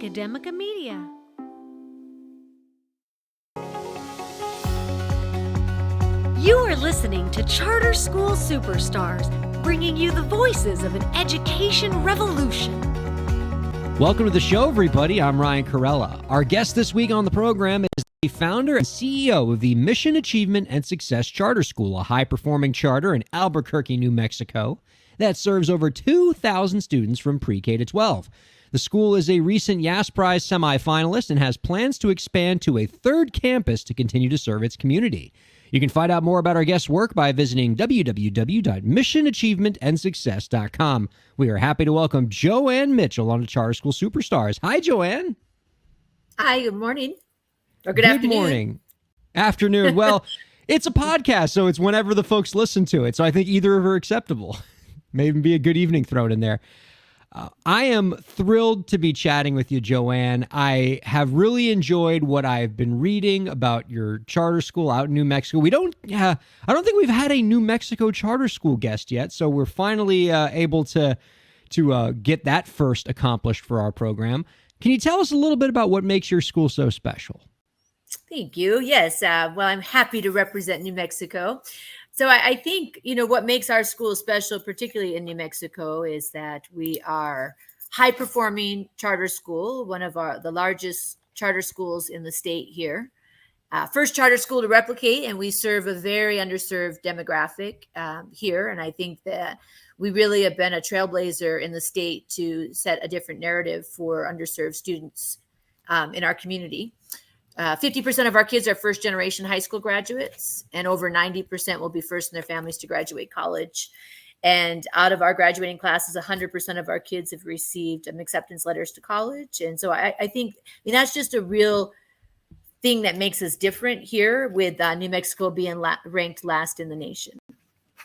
Academica Media. You are listening to Charter School Superstars, bringing you the voices of an education revolution. Welcome to the show, everybody. I'm Ryan Kairalla. Our guest this week on the program is the founder and CEO of the Mission Achievement and Success Charter School, a high-performing charter in Albuquerque, New Mexico, that serves over 2,000 students from pre-K to 12. The school is a recent Yass Prize semifinalist and has plans to expand to a third campus to continue to serve its community. You can find out more about our guest's work by visiting www.missionachievementandsuccess.com. We are happy to welcome JoAnn Mitchell on the Charter School Superstars. Hi, JoAnn. Hi, good morning. Or good afternoon. Good morning. Afternoon. Well, it's a podcast, so it's whenever the folks listen to it. So I think either of are acceptable. Maybe be a good evening thrown in there. I am thrilled to be chatting with you, JoAnn. I have really enjoyed what I've been reading about your charter school out in New Mexico. I don't think we've had a New Mexico charter school guest yet, so we're finally able to get that first accomplished for our program. Can you tell us a little bit about what makes your school so special? Thank you. Yes. Well, I'm happy to represent New Mexico. So I think, what makes our school special, particularly in New Mexico, is that we are high-performing charter school, one of the largest charter schools in the state here. First charter school to replicate, and we serve a very underserved demographic here. And I think that we really have been a trailblazer in the state to set a different narrative for underserved students in our community. 50% of our kids are first-generation high school graduates, and over 90% will be first in their families to graduate college. And out of our graduating classes, 100% of our kids have received acceptance letters to college. And so I think that's just a real thing that makes us different here, with New Mexico being ranked last in the nation.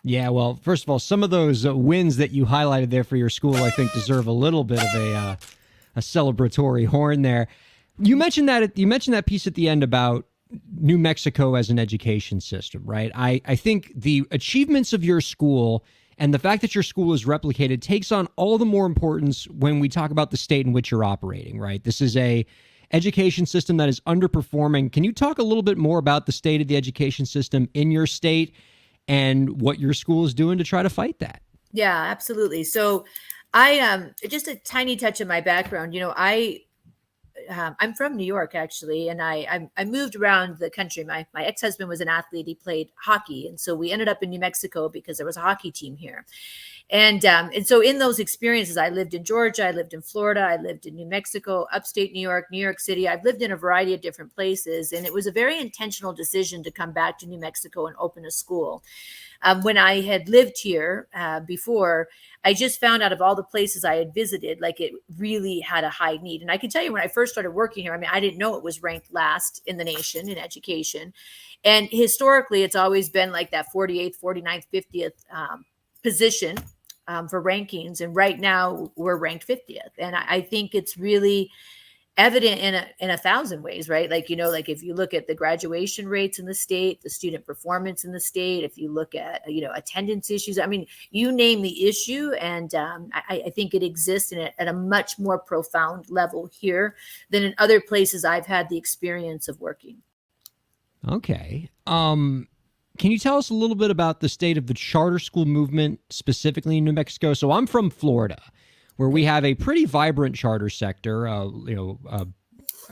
Yeah, well, first of all, some of those wins that you highlighted there for your school, I think, deserve a little bit of a celebratory horn there. You mentioned that piece at the end about New Mexico as an education system, right? I think the achievements of your school and the fact that your school is replicated takes on all the more importance when we talk about the state in which you're operating, right? This is a education system that is underperforming. Can you talk a little bit more about the state of the education system in your state and what your school is doing to try to fight that? Yeah, absolutely. So just a tiny touch of my background, I'm from New York, actually, and I moved around the country. My ex-husband was an athlete. He played hockey, and so we ended up in New Mexico because there was a hockey team here. And so in those experiences, I lived in Georgia, I lived in Florida, I lived in New Mexico, upstate New York City. I've lived in a variety of different places, and it was a very intentional decision to come back to New Mexico and open a school. When I had lived here before, I just found out of all the places I had visited, like it really had a high need. And I can tell you, when I first started working here, I didn't know it was ranked last in the nation in education. And historically, it's always been like that 48th, 49th, 50th position for rankings. And right now we're ranked 50th. And I think it's really evident in a thousand ways, right? Like if you look at the graduation rates in the state, the student performance in the state, if you look at, attendance issues, you name the issue. And I think it exists at a much more profound level here than in other places I've had the experience of working. Okay. Can you tell us a little bit about the state of the charter school movement, specifically in New Mexico? So I'm from Florida, where we have a pretty vibrant charter sector. I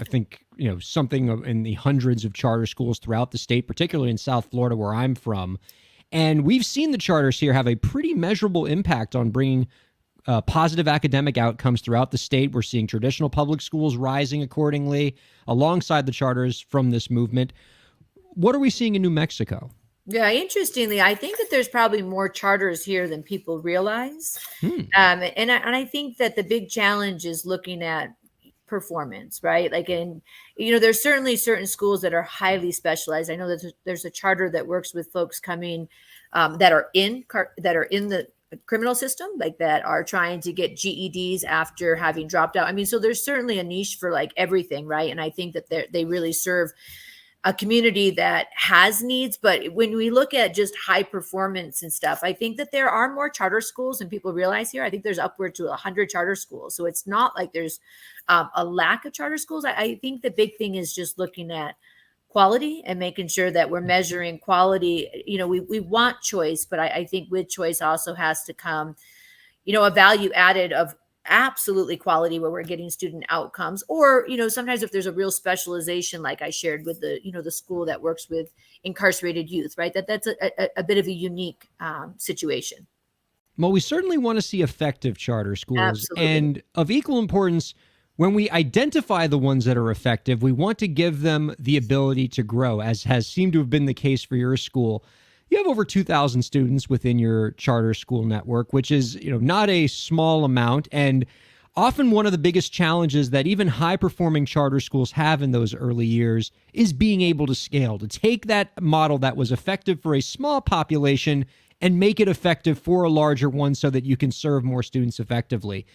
think, something in the hundreds of charter schools throughout the state, particularly in South Florida, where I'm from. And we've seen the charters here have a pretty measurable impact on bringing positive academic outcomes throughout the state. We're seeing traditional public schools rising accordingly alongside the charters from this movement. What are we seeing in New Mexico? Yeah, interestingly, I think that there's probably more charters here than people realize. And I think that the big challenge is looking at performance, right? There's certainly certain schools that are highly specialized. I know that there's a charter that works with folks coming that are in the criminal system, like that are trying to get GEDs after having dropped out. So there's certainly a niche for like everything, right? And I think that they really serve a community that has needs. But when we look at just high performance and stuff, I think that there are more charter schools than people realize here. I think there's upward to 100 charter schools. So it's not like there's a lack of charter schools. I think the big thing is just looking at quality and making sure that we're measuring quality. We want choice, but I think with choice also has to come, a value added of absolutely quality where we're getting student outcomes. Or, sometimes if there's a real specialization, like I shared with the school that works with incarcerated youth, right? That's a bit of a unique situation. Well, we certainly want to see effective charter schools. Absolutely. And of equal importance, when we identify the ones that are effective, we want to give them the ability to grow, as has seemed to have been the case for your school. You have over 2,000 students within your charter school network, which is, not a small amount. And often one of the biggest challenges that even high-performing charter schools have in those early years is being able to scale, to take that model that was effective for a small population and make it effective for a larger one so that you can serve more students effectively.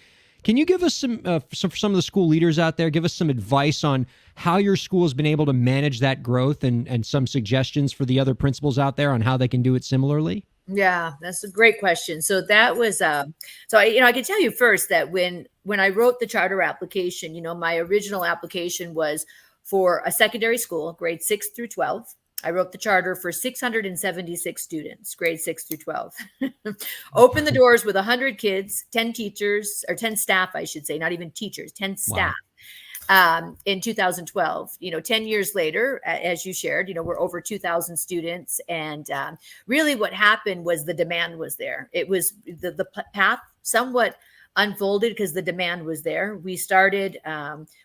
Can you give us some of the school leaders out there, give us some advice on how your school has been able to manage that growth and some suggestions for the other principals out there on how they can do it similarly? Yeah, that's a great question. So that was, I can tell you first that when I wrote the charter application, my original application was for a secondary school, grades 6 through 12. I wrote the charter for 676 students, grades 6 through 12. Open the doors with 100 kids, 10 teachers, or 10 staff, I should say, not even teachers, 10 staff. Wow. In 2012, 10 years later, as you shared, we're over 2,000 students. And really what happened was the demand was there. It was the path somewhat unfolded because the demand was there. We started,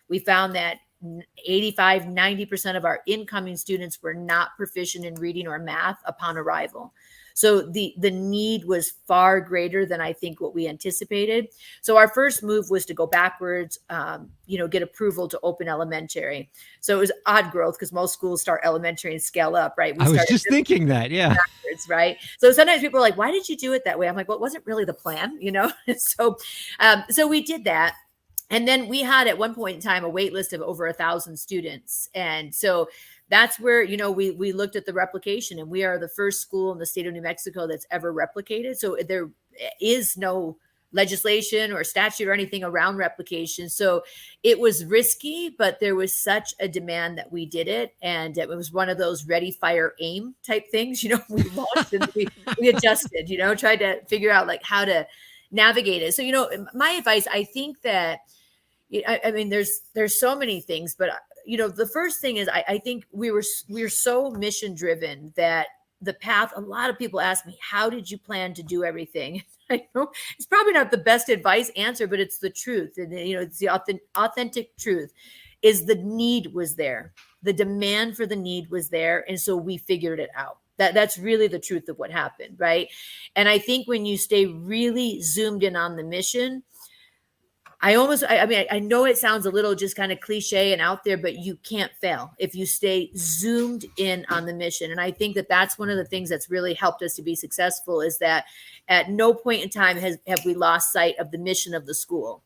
we found that 85-90% of our incoming students were not proficient in reading or math upon arrival. So the need was far greater than I think what we anticipated. So our first move was to go backwards, get approval to open elementary. So it was odd growth because most schools start elementary and scale up, right? I was just thinking that, yeah. Backwards, right? So sometimes people are like, why did you do it that way? I'm like, well, it wasn't really the plan, So we did that. And then we had at one point in time a wait list of over 1,000 students. And so that's where, we looked at the replication, and we are the first school in the state of New Mexico that's ever replicated. So there is no legislation or statute or anything around replication. So it was risky, but there was such a demand that we did it. And it was one of those ready, fire, aim type things. We launched and we adjusted, tried to figure out like how to navigate it. So, my advice, I think that, I mean, there's so many things, but the first thing is I think we're so mission driven that the path, a lot of people ask me, how did you plan to do everything? I know it's probably not the best advice answer, but it's the truth. And it's the authentic truth is the need was there. The demand for the need was there. And so we figured it out. That's really the truth of what happened. Right. And I think when you stay really zoomed in on the mission, I know it sounds a little just kind of cliche and out there, but you can't fail if you stay zoomed in on the mission. And I think that that's one of the things that's really helped us to be successful is that at no point in time have we lost sight of the mission of the school.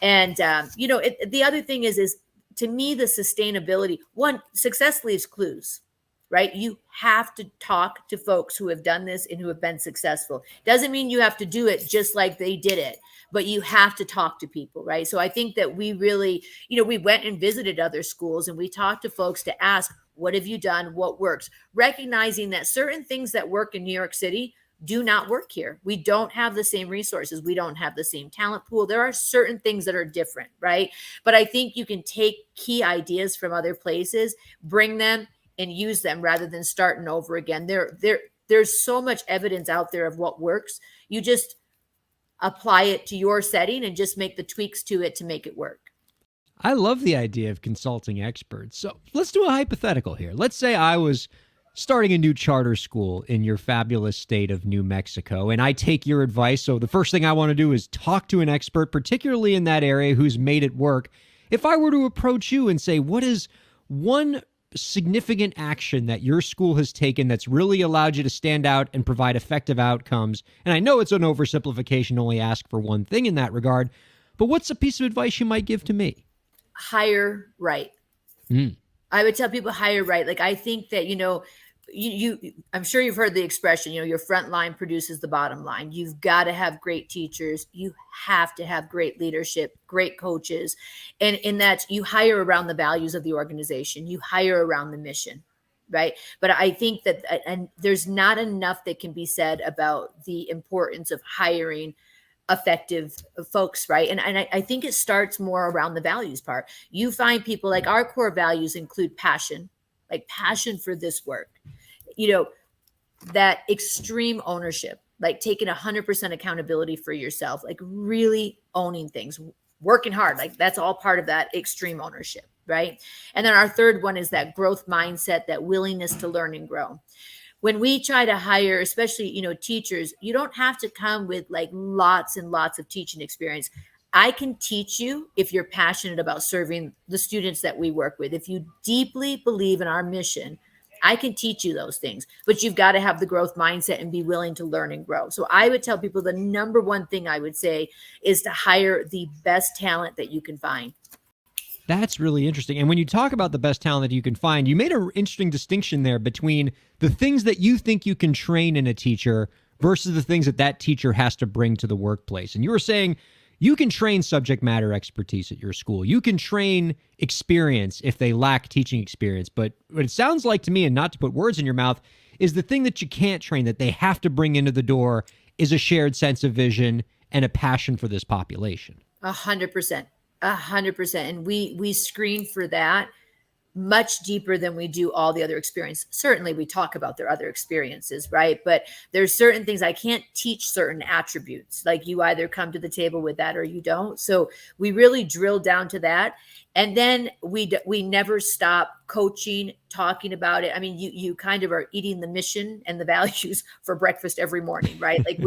And, the other thing is to me, the sustainability, one, success leaves clues. Right? You have to talk to folks who have done this and who have been successful. Doesn't mean you have to do it just like they did it, but you have to talk to people, right? So I think that we really, we went and visited other schools and we talked to folks to ask, what have you done? What works? Recognizing that certain things that work in New York City do not work here. We don't have the same resources. We don't have the same talent pool. There are certain things that are different, right? But I think you can take key ideas from other places, bring them, and use them rather than starting over again. There's so much evidence out there of what works. You just apply it to your setting and just make the tweaks to it to make it work. I love the idea of consulting experts. So let's do a hypothetical here. Let's say I was starting a new charter school in your fabulous state of New Mexico, and I take your advice. So the first thing I want to do is talk to an expert, particularly in that area, who's made it work. If I were to approach you and say, what is one significant action that your school has taken that's really allowed you to stand out and provide effective outcomes? And I know it's an oversimplification to only ask for one thing in that regard, but what's a piece of advice you might give to me? Hire right. I would tell people hire right. Like, I think that, I'm sure you've heard the expression, your front line produces the bottom line. You've got to have great teachers. You have to have great leadership, great coaches. And in that, you hire around the values of the organization. You hire around the mission, right? But I think that, and there's not enough that can be said about the importance of hiring effective folks, right? And I think it starts more around the values part. You find people, like, our core values include passion, like passion for this work, that extreme ownership, like taking 100% accountability for yourself, like really owning things, working hard, like that's all part of that extreme ownership, right? And then our third one is that growth mindset, that willingness to learn and grow. When we try to hire, especially, teachers, you don't have to come with like lots and lots of teaching experience. I can teach you if you're passionate about serving the students that we work with. If you deeply believe in our mission, I can teach you those things, but you've got to have the growth mindset and be willing to learn and grow. So I would tell people the number one thing I would say is to hire the best talent that you can find. That's really interesting. And when you talk about the best talent that you can find, you made an interesting distinction there between the things that you think you can train in a teacher versus the things that that teacher has to bring to the workplace. And you were saying you can train subject matter expertise at your school. You can train experience if they lack teaching experience. But what it sounds like to me, and not to put words in your mouth, is the thing that you can't train, that they have to bring into the door, is a shared sense of vision and a passion for this population. 100%. 100%. And we screen for that much deeper than we do all the other experience. Certainly we talk about their other experiences, right? But there's certain things I can't teach, certain attributes. Like, you either come to the table with that or you don't. So we really drill down to that. And then we never stop coaching, talking about it. I mean, you kind of are eating the mission and the values for breakfast every morning, right? Like,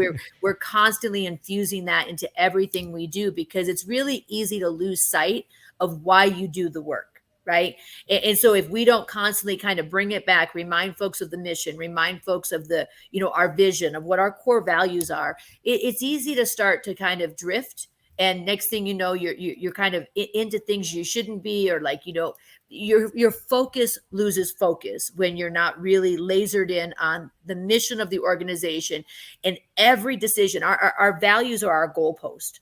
we're constantly infusing that into everything we do, because it's really easy to lose sight of why you do the work. Right. And so if we don't constantly kind of bring it back, remind folks of the mission, remind folks of the, our vision, of what our core values are, it's easy to start to kind of drift. And next thing you know, you're kind of into things you shouldn't be, or like, your focus loses focus when you're not really lasered in on the mission of the organization. And every decision, our values are our goalpost.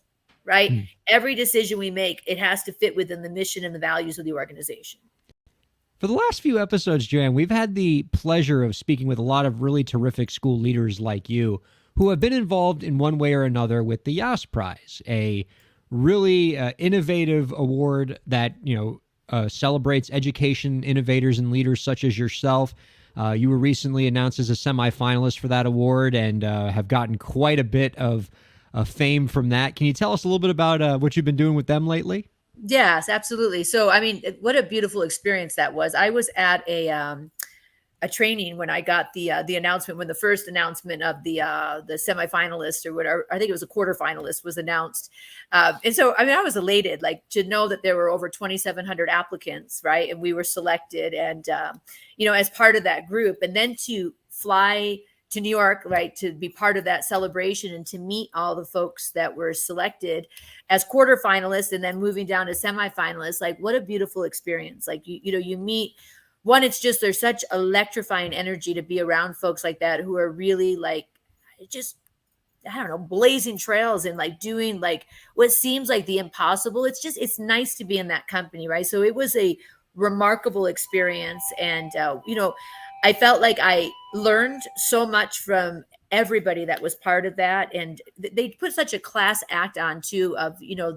Right? Every decision we make, it has to fit within the mission and the values of the organization. For the last few episodes, JoAnn, we've had the pleasure of speaking with a lot of really terrific school leaders like you who have been involved in one way or another with the Yass Prize, a really innovative award that, celebrates education innovators and leaders such as yourself. You were recently announced as a semifinalist for that award and have gotten quite a bit of fame from that. Can you tell us a little bit about what you've been doing with them lately? Yes, absolutely. So, I mean, what a beautiful experience that was. I was at a training when I got the announcement, when the first announcement of the semifinalist, or whatever, I think it was a quarterfinalist, was announced. And so, I mean, I was elated, like, to know that there were over 2,700 applicants, right? And we were selected, and, as part of that group, and then to fly to New York, right, to be part of that celebration and to meet all the folks that were selected as quarterfinalists and then moving down to semifinalists. Like, what a beautiful experience. Like, you meet one, it's just, there's such electrifying energy to be around folks like that who are really like, just, I don't know, blazing trails and like doing like what seems like the impossible. It's nice to be in that company, right? So it was a remarkable experience. And, I felt like I learned so much from everybody that was part of that. And they put such a class act on too, of, the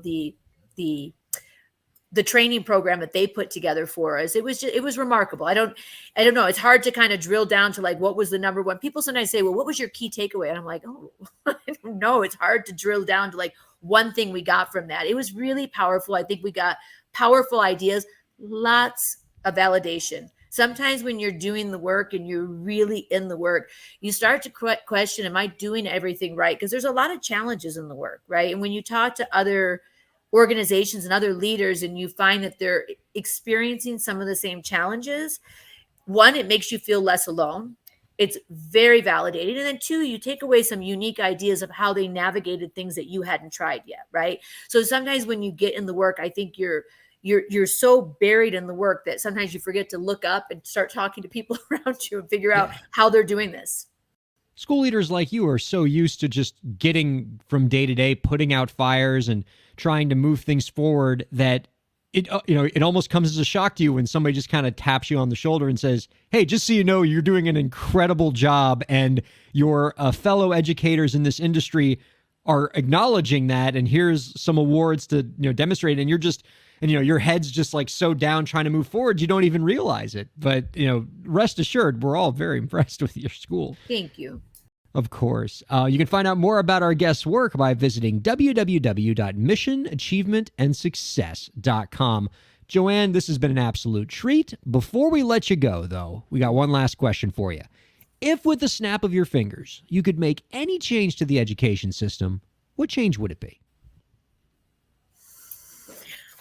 training program that they put together for us. It was remarkable. I don't know. It's hard to kind of drill down to like, what was the number one? People sometimes say, well, what was your key takeaway? And I'm like, oh, I don't know. It's hard to drill down to like one thing we got from that. It was really powerful. I think we got powerful ideas, lots of validation. Sometimes when you're doing the work and you're really in the work, you start to question, am I doing everything right? Because there's a lot of challenges in the work, right? And when you talk to other organizations and other leaders and you find that they're experiencing some of the same challenges, one, it makes you feel less alone. It's very validating. And then two, you take away some unique ideas of how they navigated things that you hadn't tried yet, right? So sometimes when you get in the work, I think you're you're so buried in the work that sometimes you forget to look up and start talking to people around you and figure out how they're doing this. School leaders like you are so used to just getting from day to day, putting out fires and trying to move things forward that it almost comes as a shock to you when somebody just kind of taps you on the shoulder and says, hey, just so you know, you're doing an incredible job, and your fellow educators in this industry are acknowledging that, and here's some awards to demonstrate, and you're just, and your head's just like so down trying to move forward, you don't even realize it. But rest assured, we're all very impressed with your school. Thank you. Of course. You can find out more about our guests' work by visiting www.missionachievementandsuccess.com. JoAnn, this has been an absolute treat. Before we let you go, though, we got one last question for you. If with the snap of your fingers, you could make any change to the education system, what change would it be?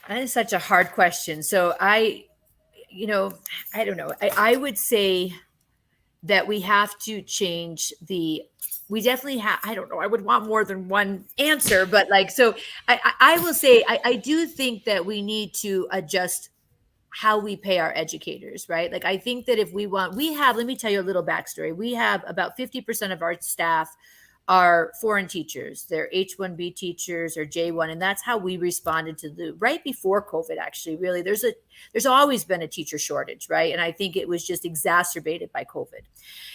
That is such a hard question. So I don't know. I would say that we have to change we definitely have, I don't know, I would want more than one answer, but I will say, I do think that we need to adjust how we pay our educators, right? I think that if let me tell you a little backstory. We have about 50% of our staff are foreign teachers. They're H-1B teachers or J-1. And that's how we responded to right before COVID, actually, really. There's always been a teacher shortage, right? And I think it was just exacerbated by COVID.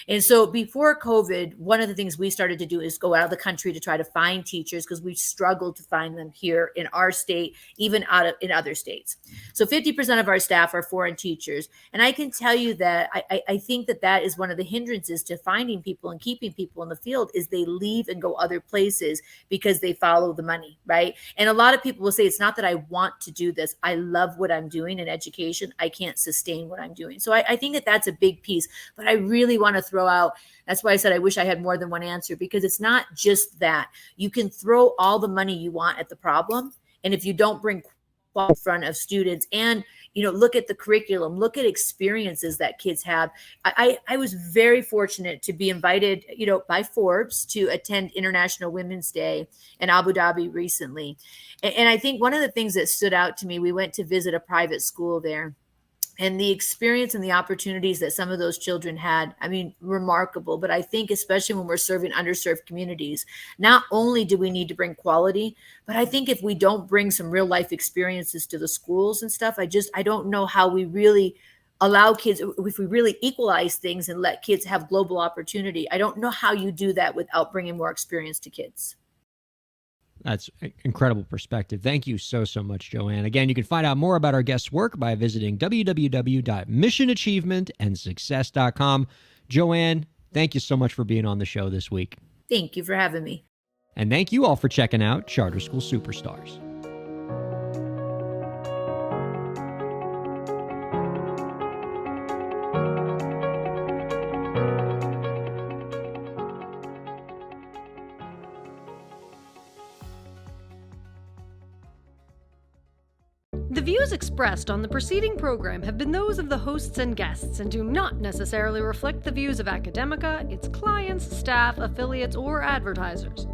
And so before COVID, one of the things we started to do is go out of the country to try to find teachers, because we struggled to find them here in our state, even in other states. So 50% of our staff are foreign teachers. And I can tell you that I think that is one of the hindrances to finding people and keeping people in the field, is they leave and go other places because they follow the money, right? And a lot of people will say, it's not that I want to do this. I love what I'm doing in education. I can't sustain what I'm doing. So I think that that's a big piece, but I really want to throw out, that's why I said I wish I had more than one answer, because it's not just that. You can throw all the money you want at the problem, and if you don't bring quality in front of students and look at the curriculum, look at experiences that kids have. I was very fortunate to be invited, by Forbes to attend International Women's Day in Abu Dhabi recently. And I think one of the things that stood out to me, we went to visit a private school there. And the experience and the opportunities that some of those children had, remarkable. But I think especially when we're serving underserved communities, not only do we need to bring quality, but I think if we don't bring some real life experiences to the schools and stuff, I don't know how we really allow kids, if we really equalize things and let kids have global opportunity. I don't know how you do that without bringing more experience to kids. That's an incredible perspective. Thank you so much, JoAnn. Again, you can find out more about our guest's work by visiting www.missionachievementandsuccess.com. JoAnn, thank you so much for being on the show this week. Thank you for having me. And thank you all for checking out Charter School Superstars. The views expressed on the preceding program have been those of the hosts and guests and do not necessarily reflect the views of Academica, its clients, staff, affiliates, or advertisers.